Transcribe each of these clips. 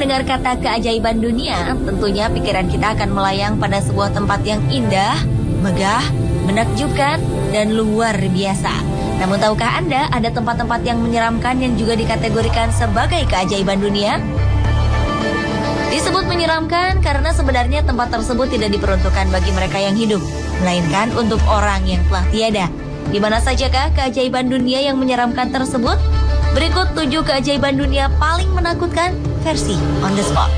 mendengar kata keajaiban dunia, tentunya pikiran kita akan melayang pada sebuah tempat yang indah, megah, menakjubkan, dan luar biasa. Namun tahukah Anda ada tempat-tempat yang menyeramkan yang juga dikategorikan sebagai keajaiban dunia? Disebut menyeramkan karena sebenarnya tempat tersebut tidak diperuntukkan bagi mereka yang hidup, melainkan untuk orang yang telah tiada. Di mana sajakah keajaiban dunia yang menyeramkan tersebut? Berikut 7 keajaiban dunia paling menakutkan versi on the spot.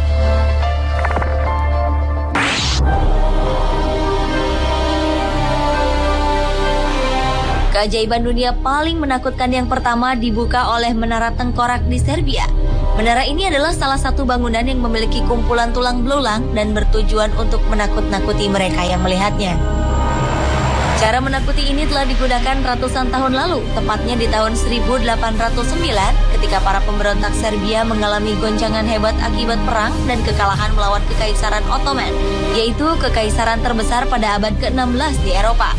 Keajaiban dunia paling menakutkan yang pertama dibuka oleh Menara Tengkorak di Serbia. Menara ini adalah salah satu bangunan yang memiliki kumpulan tulang belulang dan bertujuan untuk menakut-nakuti mereka yang melihatnya. Cara menakuti ini telah digunakan ratusan tahun lalu, tepatnya di tahun 1809 ketika para pemberontak Serbia mengalami goncangan hebat akibat perang dan kekalahan melawan Kekaisaran Ottoman, yaitu kekaisaran terbesar pada abad ke-16 di Eropa.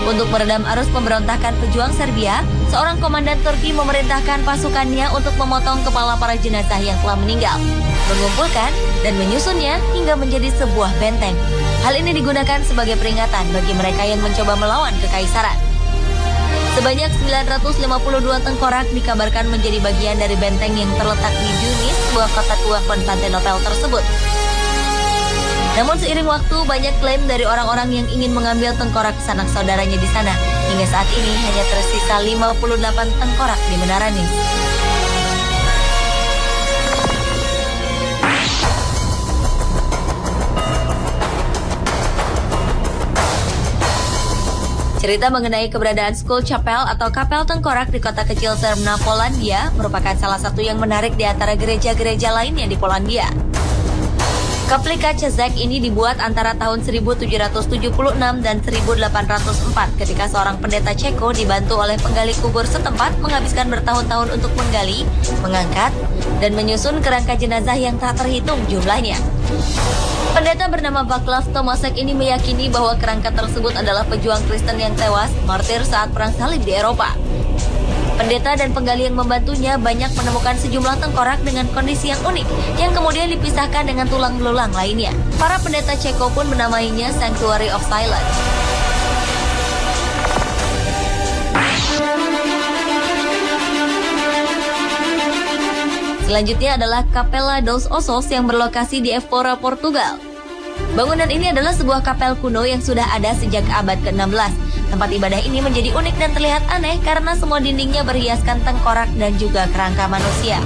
Untuk meredam arus pemberontakan pejuang Serbia, seorang komandan Turki memerintahkan pasukannya untuk memotong kepala para jenazah yang telah meninggal, mengumpulkan dan menyusunnya hingga menjadi sebuah benteng. Hal ini digunakan sebagai peringatan bagi mereka yang mencoba melawan kekaisaran. Sebanyak 952 tengkorak dikabarkan menjadi bagian dari benteng yang terletak di Tunis, sebuah kota tua Konstantinopel tersebut. Namun seiring waktu, banyak klaim dari orang-orang yang ingin mengambil tengkorak sanak saudaranya di sana. Hingga saat ini hanya tersisa 58 tengkorak di Menara Nis. Cerita mengenai keberadaan Skull Chapel atau kapel tengkorak di kota kecil Trnava, Polandia merupakan salah satu yang menarik di antara gereja-gereja lainnya di Polandia. Kaplika Czech ini dibuat antara tahun 1776 dan 1804 ketika seorang pendeta Ceko dibantu oleh penggali kubur setempat menghabiskan bertahun-tahun untuk menggali, mengangkat, dan menyusun kerangka jenazah yang tak terhitung jumlahnya. Pendeta bernama Václav Tomasek ini meyakini bahwa kerangka tersebut adalah pejuang Kristen yang tewas, martir saat Perang Salib di Eropa. Pendeta dan penggali yang membantunya banyak menemukan sejumlah tengkorak dengan kondisi yang unik, yang kemudian dipisahkan dengan tulang belulang lainnya. Para pendeta Ceko pun menamainya Sanctuary of Silence. Selanjutnya adalah Capela dos Ossos yang berlokasi di Évora, Portugal. Bangunan ini adalah sebuah kapel kuno yang sudah ada sejak abad ke-16. Tempat ibadah ini menjadi unik dan terlihat aneh karena semua dindingnya berhiaskan tengkorak dan juga kerangka manusia.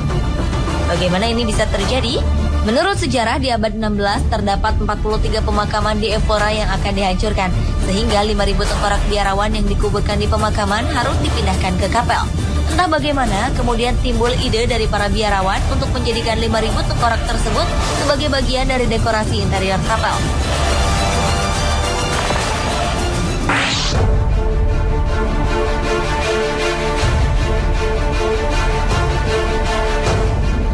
Bagaimana ini bisa terjadi? Menurut sejarah, di abad 16 terdapat 43 pemakaman di Évora yang akan dihancurkan, sehingga 5.000 tengkorak biarawan yang dikuburkan di pemakaman harus dipindahkan ke kapel. Entah bagaimana, kemudian timbul ide dari para biarawan untuk menjadikan 5.000 tengkorak tersebut sebagai bagian dari dekorasi interior kapel.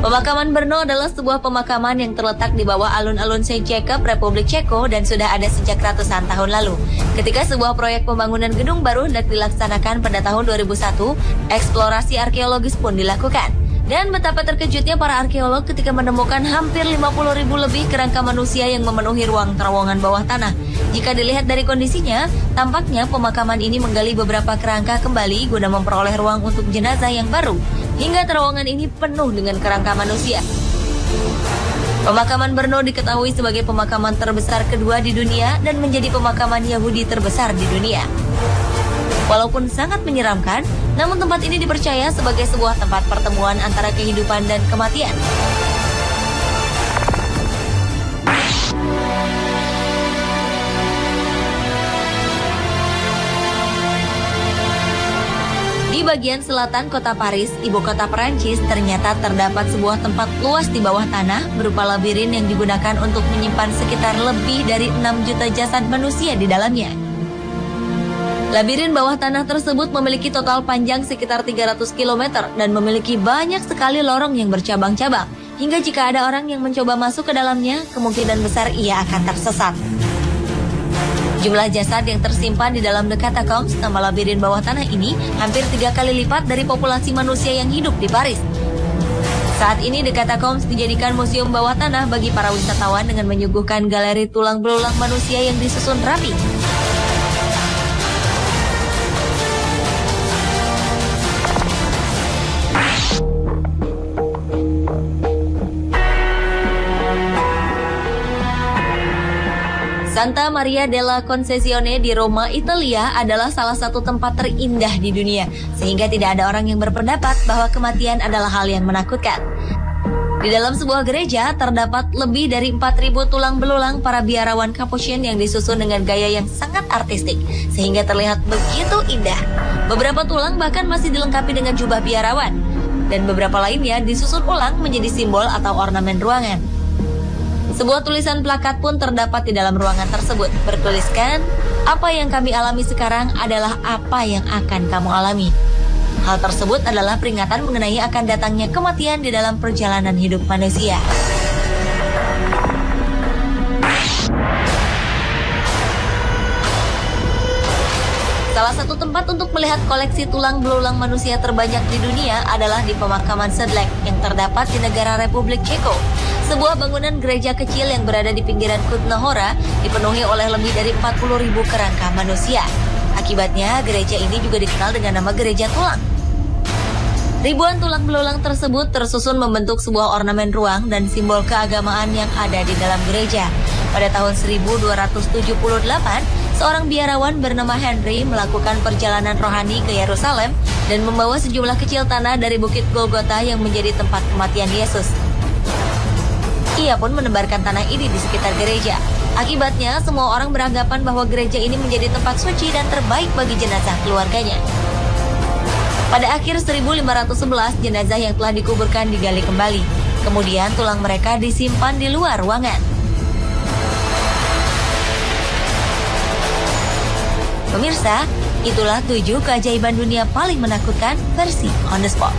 Pemakaman Brno adalah sebuah pemakaman yang terletak di bawah alun-alun Saint Jacob, Republik Ceko dan sudah ada sejak ratusan tahun lalu. Ketika sebuah proyek pembangunan gedung baru hendak dilaksanakan pada tahun 2001, eksplorasi arkeologis pun dilakukan. Dan betapa terkejutnya para arkeolog ketika menemukan hampir 50.000 lebih kerangka manusia yang memenuhi ruang terowongan bawah tanah. Jika dilihat dari kondisinya, tampaknya pemakaman ini menggali beberapa kerangka kembali guna memperoleh ruang untuk jenazah yang baru. Hingga terowongan ini penuh dengan kerangka manusia. Pemakaman Brno diketahui sebagai pemakaman terbesar kedua di dunia dan menjadi pemakaman Yahudi terbesar di dunia. Walaupun sangat menyeramkan, namun tempat ini dipercaya sebagai sebuah tempat pertemuan antara kehidupan dan kematian. Di bagian selatan kota Paris, ibu kota Perancis, ternyata terdapat sebuah tempat luas di bawah tanah berupa labirin yang digunakan untuk menyimpan sekitar lebih dari 6 juta jasad manusia di dalamnya. Labirin bawah tanah tersebut memiliki total panjang sekitar 300 km dan memiliki banyak sekali lorong yang bercabang-cabang. Hingga jika ada orang yang mencoba masuk ke dalamnya, kemungkinan besar ia akan tersesat. Jumlah jasad yang tersimpan di dalam The Catacombs, nama labirin bawah tanah ini, hampir 3 kali lipat dari populasi manusia yang hidup di Paris. Saat ini The Catacombs dijadikan museum bawah tanah bagi para wisatawan dengan menyuguhkan galeri tulang belulang manusia yang disusun rapi. Santa Maria della Concesione di Roma, Italia adalah salah satu tempat terindah di dunia, sehingga tidak ada orang yang berpendapat bahwa kematian adalah hal yang menakutkan. Di dalam sebuah gereja terdapat lebih dari 4.000 tulang belulang para biarawan Capuchin yang disusun dengan gaya yang sangat artistik, sehingga terlihat begitu indah. Beberapa tulang bahkan masih dilengkapi dengan jubah biarawan, dan beberapa lainnya disusun ulang menjadi simbol atau ornamen ruangan. Sebuah tulisan plakat pun terdapat di dalam ruangan tersebut, bertuliskan, "Apa yang kami alami sekarang adalah apa yang akan kamu alami." Hal tersebut adalah peringatan mengenai akan datangnya kematian di dalam perjalanan hidup manusia. Salah satu tempat untuk melihat koleksi tulang belulang manusia terbanyak di dunia adalah di pemakaman Sedlec yang terdapat di negara Republik Ceko. Sebuah bangunan gereja kecil yang berada di pinggiran Kutna Hora dipenuhi oleh lebih dari 40.000 kerangka manusia. Akibatnya, gereja ini juga dikenal dengan nama Gereja Tulang. Ribuan tulang belulang tersebut tersusun membentuk sebuah ornamen ruang dan simbol keagamaan yang ada di dalam gereja. Pada tahun 1278, seorang biarawan bernama Henry melakukan perjalanan rohani ke Yerusalem dan membawa sejumlah kecil tanah dari Bukit Golgota yang menjadi tempat kematian Yesus. Ia pun menebarkan tanah ini di sekitar gereja. Akibatnya, semua orang beranggapan bahwa gereja ini menjadi tempat suci dan terbaik bagi jenazah keluarganya. Pada akhir 1511, jenazah yang telah dikuburkan digali kembali. Kemudian tulang mereka disimpan di luar ruangan. Pemirsa, itulah 7 keajaiban dunia paling menakutkan versi On The Spot.